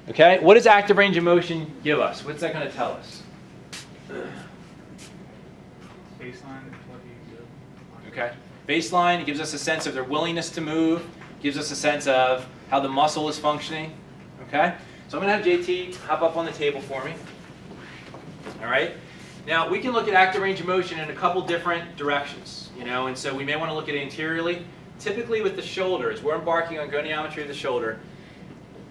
Okay, what does active range of motion give us? What's that going to tell us? Baseline, what do you do? Okay, baseline, it gives us a sense of their willingness to move, gives us a sense of how the muscle is functioning. Okay, so I'm going to have JT hop up on the table for me. All right, now we can look at active range of motion in a couple different directions, and so we may want to look at it anteriorly. Typically with the shoulders, we're embarking on goniometry of the shoulder.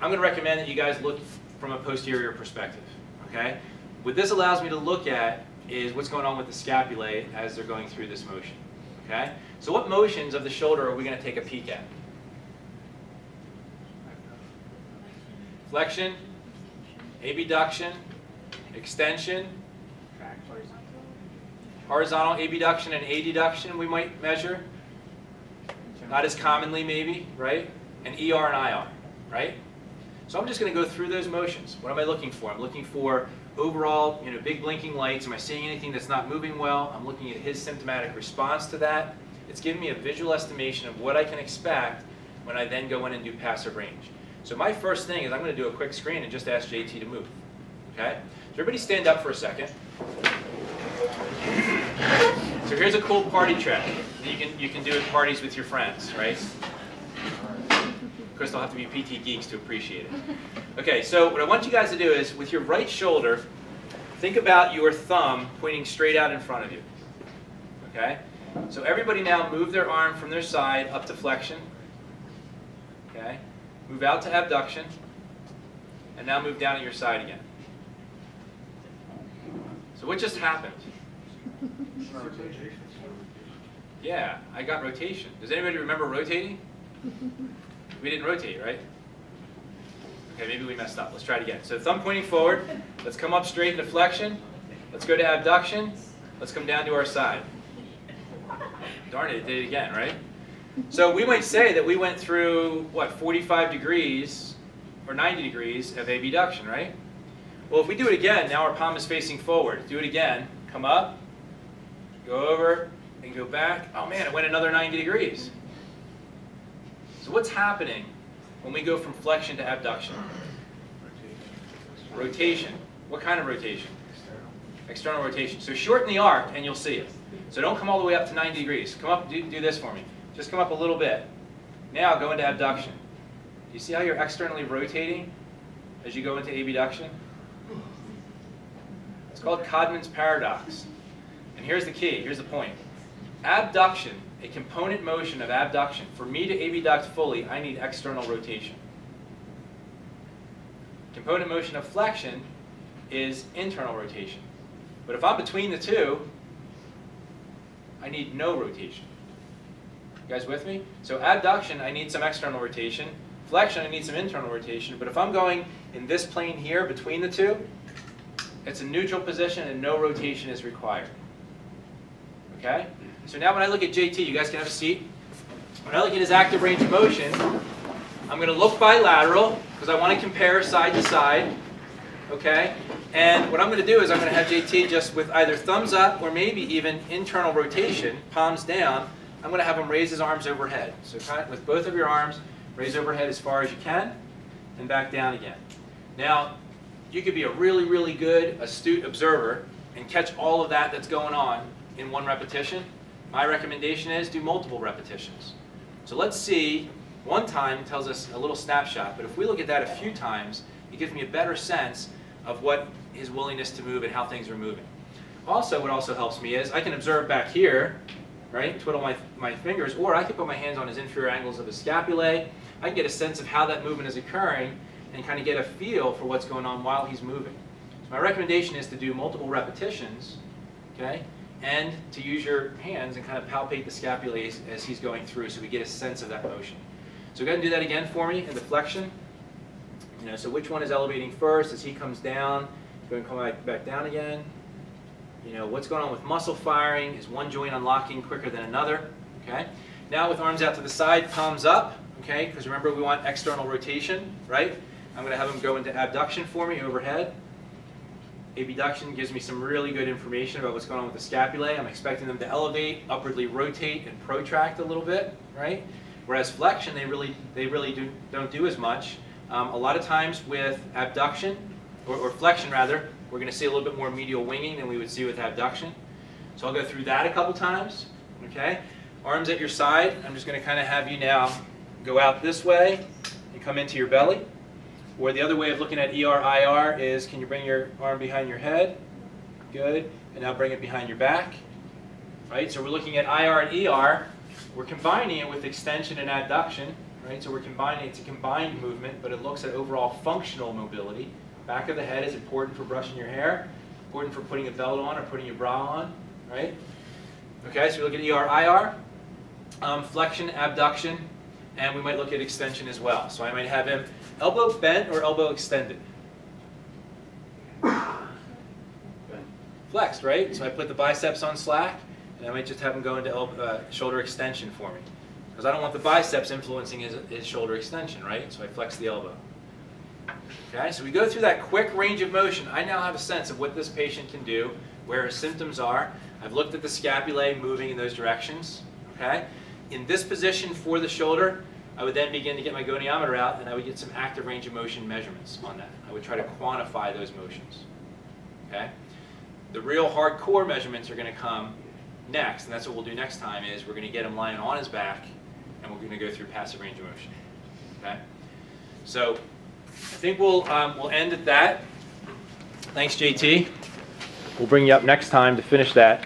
I'm going to recommend that you guys look from a posterior perspective. Okay, what this allows me to look at is what's going on with the scapulae as they're going through this motion. Okay, so what motions of the shoulder are we going to take a peek at? Flexion, abduction, extension, horizontal abduction and adduction we might measure. Not as commonly maybe, right? And ER and IR, right? So I'm just going to go through those motions. What am I looking for? I'm looking for overall, big blinking lights. Am I seeing anything that's not moving well? I'm looking at his symptomatic response to that. It's giving me a visual estimation of what I can expect when I then go in and do passive range. So my first thing is I'm going to do a quick screen and just ask JT to move. Okay? So everybody stand up for a second. So here's a cool party trick that you can do at parties with your friends, right? Of course, they'll have to be PT geeks to appreciate it. Okay, so what I want you guys to do is, with your right shoulder, think about your thumb pointing straight out in front of you. Okay? So everybody now move their arm from their side up to flexion. Okay? Move out to abduction. And now move down to your side again. So what just happened? Yeah, I got rotation. Does anybody remember rotating? We didn't rotate, right? Okay, maybe we messed up. Let's try it again. So thumb pointing forward. Let's come up straight into flexion. Let's go to abduction. Let's come down to our side. Darn it, it did it again, right? So we might say that we went through, what, 45 degrees or 90 degrees of abduction, right? Well, if we do it again, now our palm is facing forward. Do it again. Come up, go over, and go back. Oh man, it went another 90 degrees. So what's happening when we go from flexion to abduction? Rotation. What kind of rotation? External rotation. So shorten the arc and you'll see it. So don't come all the way up to 90 degrees. Come up, do this for me. Just come up a little bit. Now go into abduction. Do you see how you're externally rotating as you go into abduction? It's called Codman's paradox. And here's the key, here's the point. Abduction, a component motion of abduction, for me to abduct fully, I need external rotation. Component motion of flexion is internal rotation. But if I'm between the two, I need no rotation. You guys with me? So abduction, I need some external rotation. Flexion, I need some internal rotation. But if I'm going in this plane here between the two, it's a neutral position and no rotation is required. Okay? So now when I look at JT, you guys can have a seat. When I look at his active range of motion, I'm going to look bilateral because I want to compare side to side. Okay? And what I'm going to do is I'm going to have JT just with either thumbs up or maybe even internal rotation, palms down, I'm going to have him raise his arms overhead. So with both of your arms, raise overhead as far as you can and back down again. Now, you could be a really, really good, astute observer and catch all of that that's going on in one repetition. My recommendation is do multiple repetitions. So let's see, one time tells us a little snapshot, but if we look at that a few times, it gives me a better sense of what his willingness to move and how things are moving. Also, what also helps me is I can observe back here, right, twiddle my fingers, or I can put my hands on his inferior angles of his scapulae. I can get a sense of how that movement is occurring and kind of get a feel for what's going on while he's moving. So my recommendation is to do multiple repetitions, okay, and to use your hands and kind of palpate the scapulae as he's going through so we get a sense of that motion. So go ahead and do that again for me in the flexion. So which one is elevating first as he comes down? Go and come back down again. What's going on with muscle firing? Is one joint unlocking quicker than another? Okay. Now with arms out to the side, palms up. Okay, because remember we want external rotation, right? I'm going to have him go into abduction for me overhead. Abduction gives me some really good information about what's going on with the scapulae. I'm expecting them to elevate, upwardly rotate, and protract a little bit, right? Whereas flexion, they really don't do as much. A lot of times with abduction, or flexion rather, we're going to see a little bit more medial winging than we would see with abduction. So I'll go through that a couple times. Okay? Arms at your side. I'm just going to kind of have you now go out this way and come into your belly. Or the other way of looking at ER-IR is, can you bring your arm behind your head? Good. And now bring it behind your back. Right? So we're looking at IR and ER. We're combining it with extension and adduction. Right? So we're combining, it's a combined movement, but it looks at overall functional mobility. Back of the head is important for brushing your hair, important for putting a belt on or putting your bra on. Right? Okay, so we look at ER-IR, flexion, abduction, and we might look at extension as well. So I might have him elbow bent or elbow extended. Flexed, right? So I put the biceps on slack, and I might just have him go into shoulder extension for me. Because I don't want the biceps influencing his shoulder extension, right? So I flex the elbow. Okay, so we go through that quick range of motion. I now have a sense of what this patient can do, where his symptoms are. I've looked at the scapulae moving in those directions. Okay? In this position for the shoulder, I would then begin to get my goniometer out, and I would get some active range of motion measurements on that. I would try to quantify those motions. Okay? The real hardcore measurements are going to come next, and that's what we'll do next time, is we're going to get him lying on his back, and we're going to go through passive range of motion. Okay? So I think we'll end at that. Thanks, JT. We'll bring you up next time to finish that.